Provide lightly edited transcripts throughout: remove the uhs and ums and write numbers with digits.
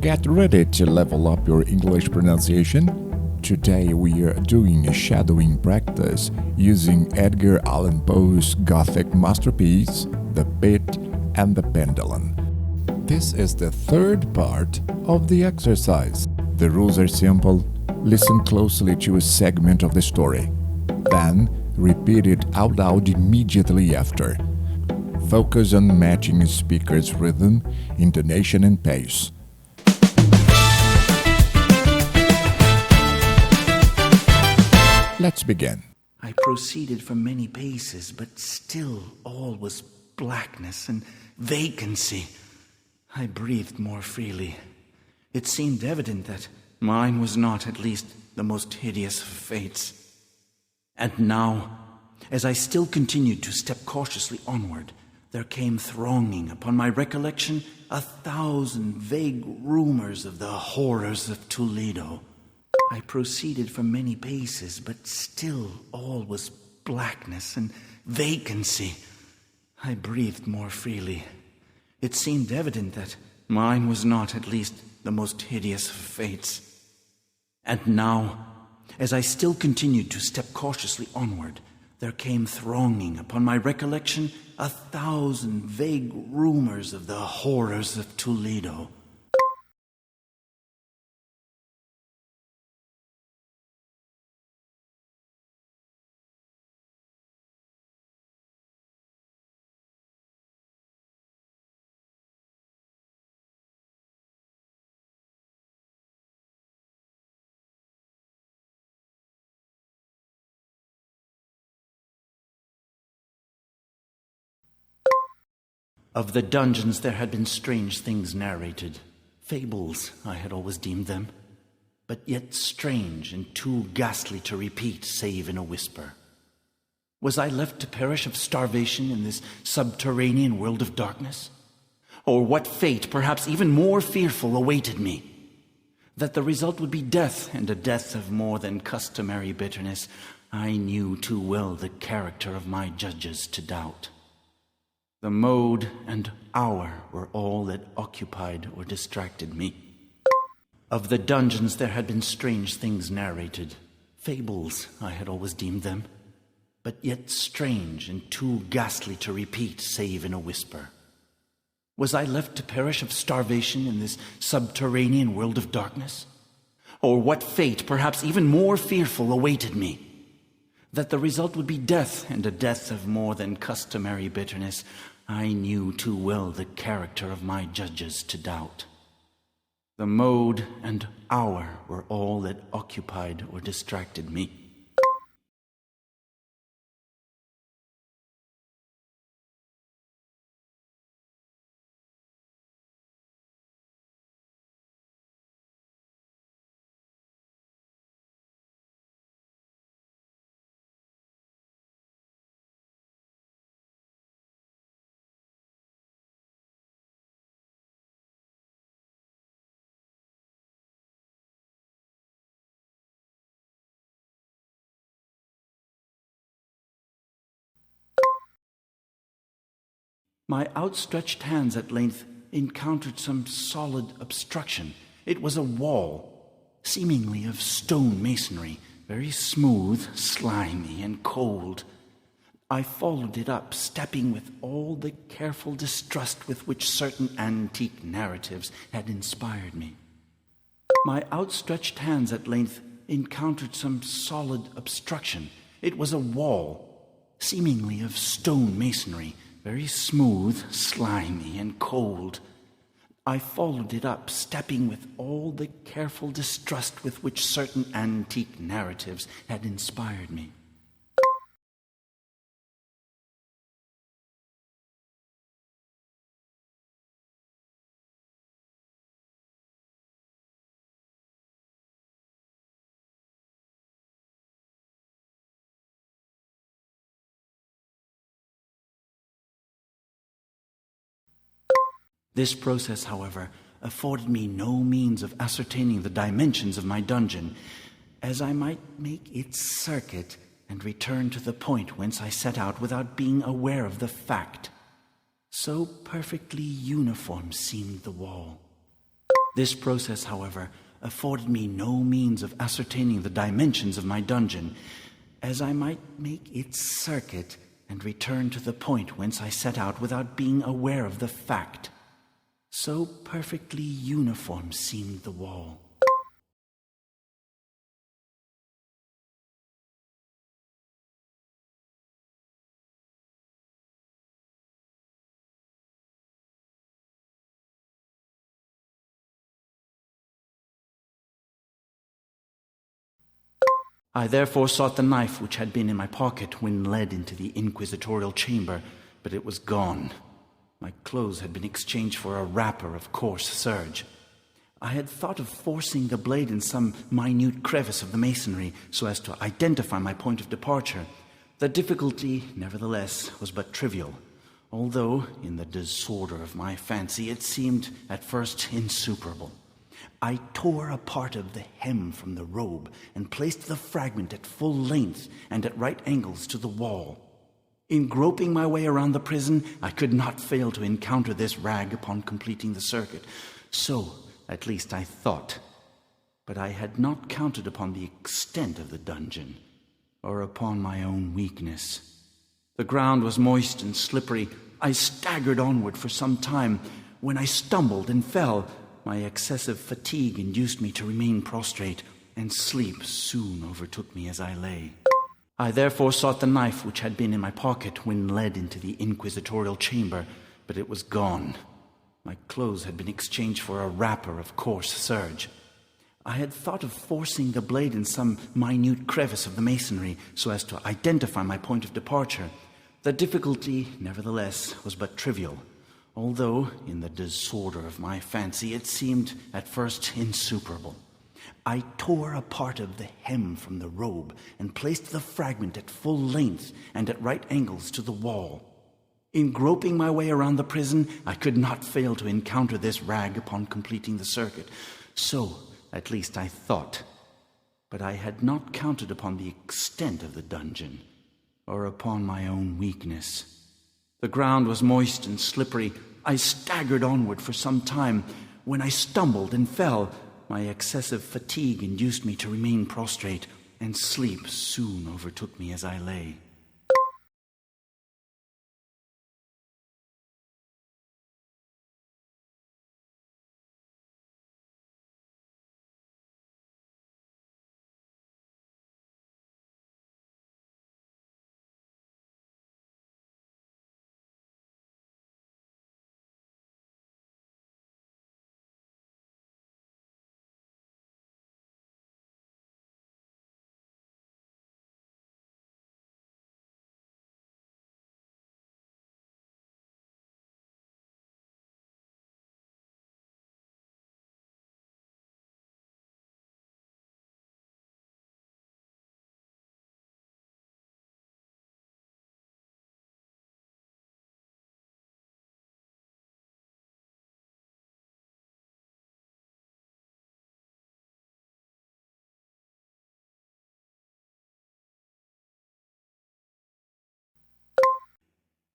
Get ready to level up your English pronunciation. Today we are doing a shadowing practice using Edgar Allan Poe's Gothic masterpiece, The Pit and the Pendulum. This is the third part of the exercise. The rules are simple. Listen closely to a segment of the story. Then repeat it out loud immediately after. Focus on matching a speaker's rhythm, intonation, and pace. Let's begin. I proceeded for many paces, but still all was blackness and vacancy. I breathed more freely. It seemed evident that mine was not, at least, the most hideous of fates. And now, as I still continued to step cautiously onward, there came thronging upon my recollection 1,000 vague rumors of the horrors of Toledo. I proceeded for many paces, but still all was blackness and vacancy. I breathed more freely. It seemed evident that mine was not, at least, the most hideous of fates. And now, as I still continued to step cautiously onward, there came thronging upon my recollection 1,000 vague rumors of the horrors of Toledo. Of the dungeons there had been strange things narrated. Fables, I had always deemed them, but yet strange and too ghastly to repeat save in a whisper. Was I left to perish of starvation in this subterranean world of darkness? Or what fate, perhaps even more fearful, awaited me? That the result would be death, and a death of more than customary bitterness, I knew too well the character of my judges to doubt. The mode and hour were all that occupied or distracted me. Of the dungeons there had been strange things narrated. Fables, I had always deemed them, but yet strange and too ghastly to repeat save in a whisper. Was I left to perish of starvation in this subterranean world of darkness? Or what fate, perhaps even more fearful, awaited me? That the result would be death, and a death of more than customary bitterness, I knew too well the character of my judges to doubt. The mode and hour were all that occupied or distracted me. My outstretched hands at length encountered some solid obstruction. It was a wall, seemingly of stone masonry, very smooth, slimy, and cold. I followed it up, stepping with all the careful distrust with which certain antique narratives had inspired me. My outstretched hands at length encountered some solid obstruction. It was a wall, seemingly of stone masonry, very smooth, slimy, and cold. I followed it up, stepping with all the careful distrust with which certain antique narratives had inspired me. This process, however, afforded me no means of ascertaining the dimensions of my dungeon, as I might make its circuit and return to the point whence I set out without being aware of the fact. So perfectly uniform seemed the wall. This process, however, afforded me no means of ascertaining the dimensions of my dungeon, as I might make its circuit and return to the point whence I set out without being aware of the fact. So perfectly uniform seemed the wall. I therefore sought the knife which had been in my pocket when led into the inquisitorial chamber, but it was gone. My clothes had been exchanged for a wrapper of coarse serge. I had thought of forcing the blade in some minute crevice of the masonry so as to identify my point of departure. The difficulty, nevertheless, was but trivial, although, in the disorder of my fancy, it seemed at first insuperable. I tore a part of the hem from the robe and placed the fragment at full length and at right angles to the wall. In groping my way around the prison, I could not fail to encounter this rag upon completing the circuit. So, at least, I thought. But I had not counted upon the extent of the dungeon, or upon my own weakness. The ground was moist and slippery. I staggered onward for some time. When I stumbled and fell, my excessive fatigue induced me to remain prostrate, and sleep soon overtook me as I lay. I therefore sought the knife which had been in my pocket when led into the inquisitorial chamber, but it was gone. My clothes had been exchanged for a wrapper of coarse serge. I had thought of forcing the blade in some minute crevice of the masonry so as to identify my point of departure. The difficulty, nevertheless, was but trivial, although, in the disorder of my fancy, it seemed at first insuperable. I tore a part of the hem from the robe and placed the fragment at full length and at right angles to the wall. In groping my way around the prison, I could not fail to encounter this rag upon completing the circuit. So, at least, I thought. But I had not counted upon the extent of the dungeon, or upon my own weakness. The ground was moist and slippery. I staggered onward for some time. When I stumbled and fell, my excessive fatigue induced me to remain prostrate, and sleep soon overtook me as I lay.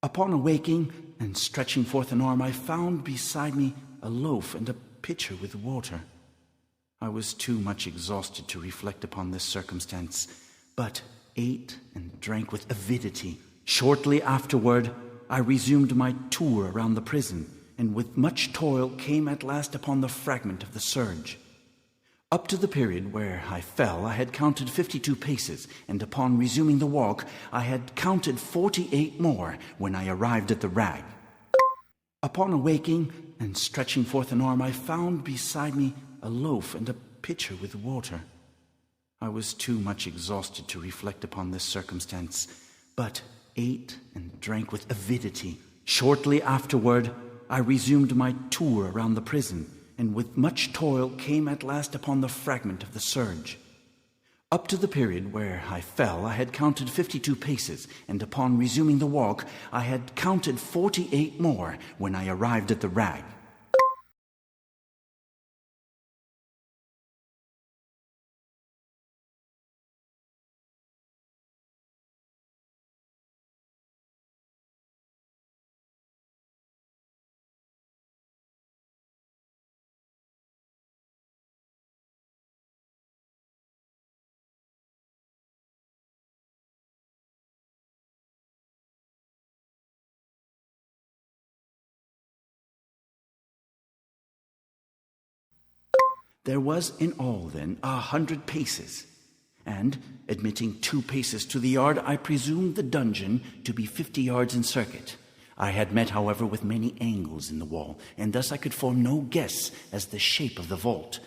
Upon awaking and stretching forth an arm, I found beside me a loaf and a pitcher with water. I was too much exhausted to reflect upon this circumstance, but ate and drank with avidity. Shortly afterward, I resumed my tour around the prison, and with much toil came at last upon the fragment of the serge. Up to the period where I fell, I had counted 52 paces, and upon resuming the walk, I had counted 48 more when I arrived at the rag. Upon awaking and stretching forth an arm, I found beside me a loaf and a pitcher with water. I was too much exhausted to reflect upon this circumstance, but ate and drank with avidity. Shortly afterward, I resumed my tour around the prison, and with much toil came at last upon the fragment of the serge. Up to the period where I fell, I had counted 52 paces, and upon resuming the walk, I had counted 48 more when I arrived at the rag. There was in all, then, 100 paces, and, admitting 2 paces to the yard, I presumed the dungeon to be 50 yards in circuit. I had met, however, with many angles in the wall, and thus I could form no guess as the shape of the vault,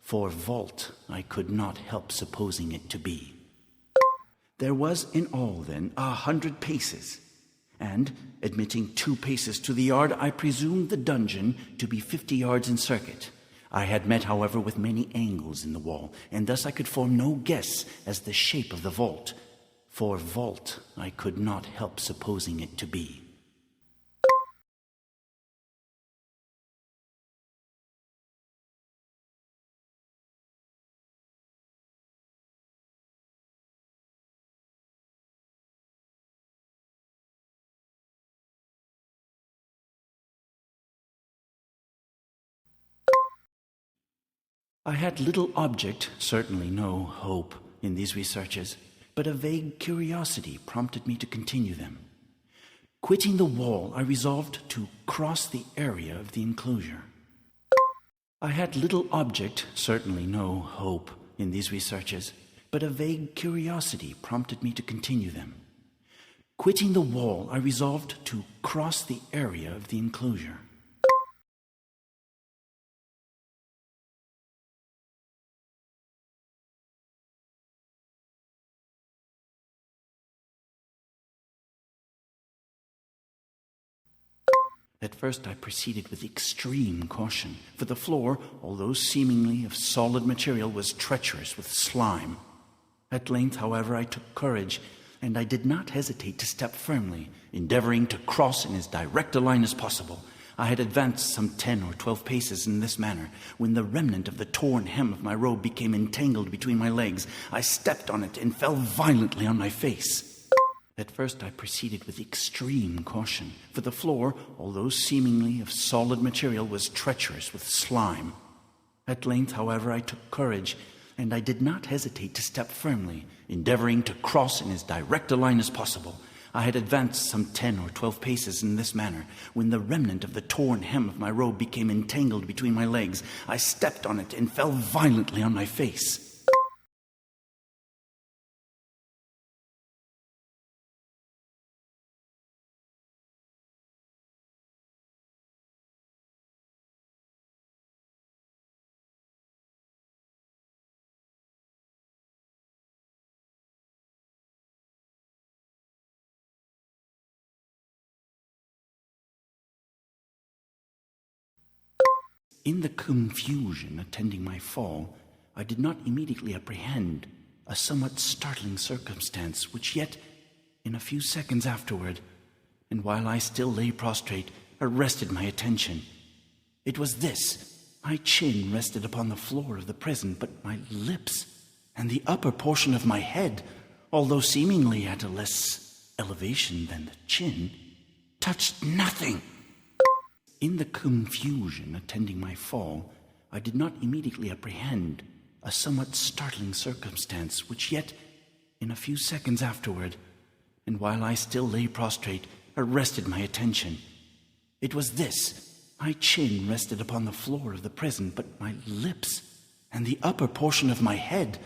for vault I could not help supposing it to be. There was in all, then, 100 paces, and, admitting 2 paces to the yard, I presumed the dungeon to be 50 yards in circuit. I had met, however, with many angles in the wall, and thus I could form no guess as the shape of the vault, for vault I could not help supposing it to be. I had little object, certainly no hope, in these researches, but a vague curiosity prompted me to continue them. Quitting the wall, I resolved to cross the area of the enclosure. I had little object, certainly no hope, in these researches, but a vague curiosity prompted me to continue them. Quitting the wall, I resolved to cross the area of the enclosure. At first I proceeded with extreme caution, for the floor, although seemingly of solid material, was treacherous with slime. At length, however, I took courage, and I did not hesitate to step firmly, endeavoring to cross in as direct a line as possible. I had advanced some 10 or 12 paces in this manner, when the remnant of the torn hem of my robe became entangled between my legs. I stepped on it and fell violently on my face. At first I proceeded with extreme caution, for the floor, although seemingly of solid material, was treacherous with slime. At length, however, I took courage, and I did not hesitate to step firmly, endeavoring to cross in as direct a line as possible. I had advanced some 10 or 12 paces in this manner, when the remnant of the torn hem of my robe became entangled between my legs. I stepped on it and fell violently on my face. In the confusion attending my fall, I did not immediately apprehend a somewhat startling circumstance which yet, in a few seconds afterward, and while I still lay prostrate, arrested my attention. It was this: my chin rested upon the floor of the prison, but my lips and the upper portion of my head, although seemingly at a less elevation than the chin, touched nothing. In the confusion attending my fall, I did not immediately apprehend a somewhat startling circumstance which yet, in a few seconds afterward, and while I still lay prostrate, arrested my attention. It was this: my chin rested upon the floor of the prison, but my lips and the upper portion of my head,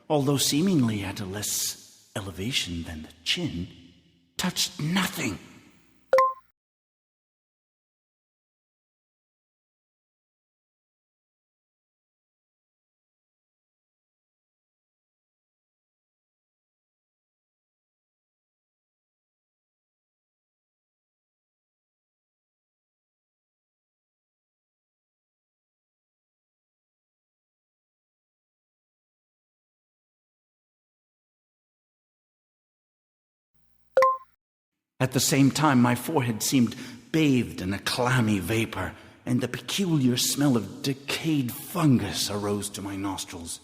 although seemingly at a less elevation than the chin, touched nothing. At the same time, my forehead seemed bathed in a clammy vapor, and the peculiar smell of decayed fungus arose to my nostrils.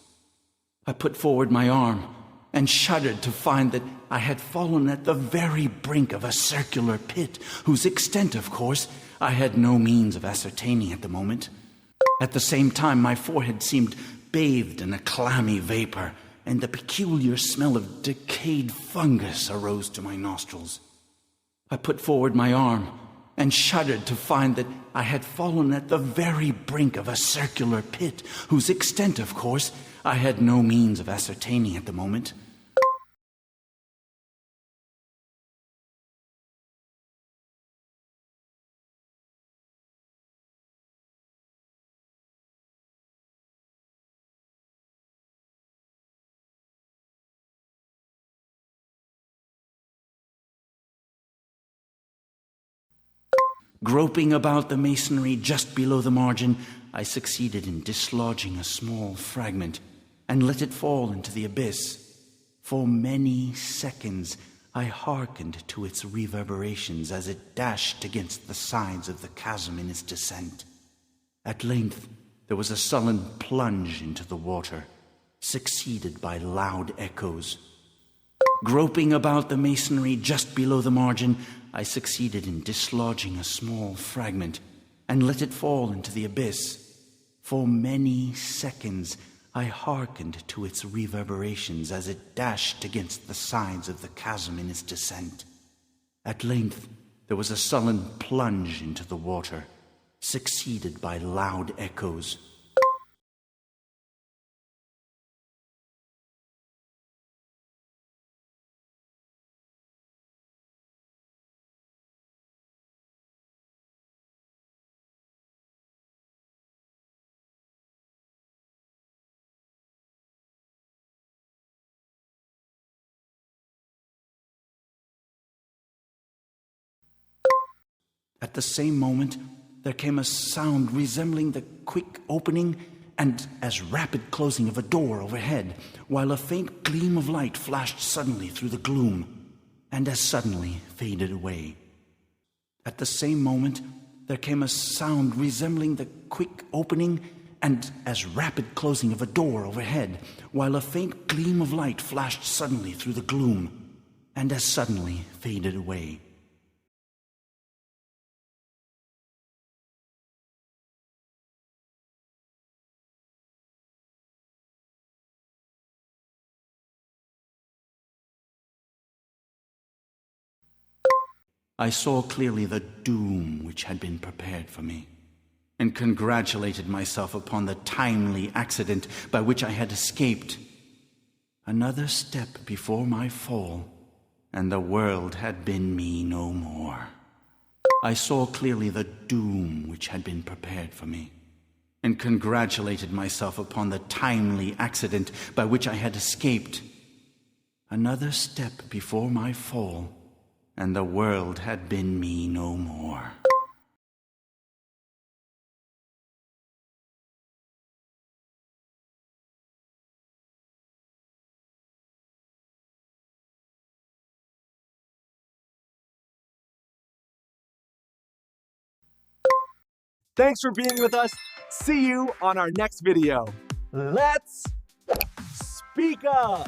I put forward my arm and shuddered to find that I had fallen at the very brink of a circular pit, whose extent, of course, I had no means of ascertaining at the moment. At the same time, my forehead seemed bathed in a clammy vapor, and the peculiar smell of decayed fungus arose to my nostrils. I put forward my arm and shuddered to find that I had fallen at the very brink of a circular pit, whose extent, of course, I had no means of ascertaining at the moment. Groping about the masonry just below the margin, I succeeded in dislodging a small fragment and let it fall into the abyss. For many seconds, I hearkened to its reverberations as it dashed against the sides of the chasm in its descent. At length, there was a sullen plunge into the water, succeeded by loud echoes. Groping about the masonry just below the margin, I succeeded in dislodging a small fragment and let it fall into the abyss. For many seconds, I hearkened to its reverberations as it dashed against the sides of the chasm in its descent. At length, there was a sullen plunge into the water, succeeded by loud echoes. At the same moment, there came a sound resembling the quick opening and as rapid closing of a door overhead, while a faint gleam of light flashed suddenly through the gloom, and as suddenly faded away. At the same moment, there came a sound resembling the quick opening and as rapid closing of a door overhead, while a faint gleam of light flashed suddenly through the gloom, and as suddenly faded away. I saw clearly the doom which had been prepared for me, and congratulated myself upon the timely accident by which I had escaped. Another step before my fall, and the world had been me no more. I saw clearly the doom which had been prepared for me, and congratulated myself upon the timely accident by which I had escaped. Another step before my fall, and the world had been me no more. Thanks for being with us. See you on our next video. Let's speak up.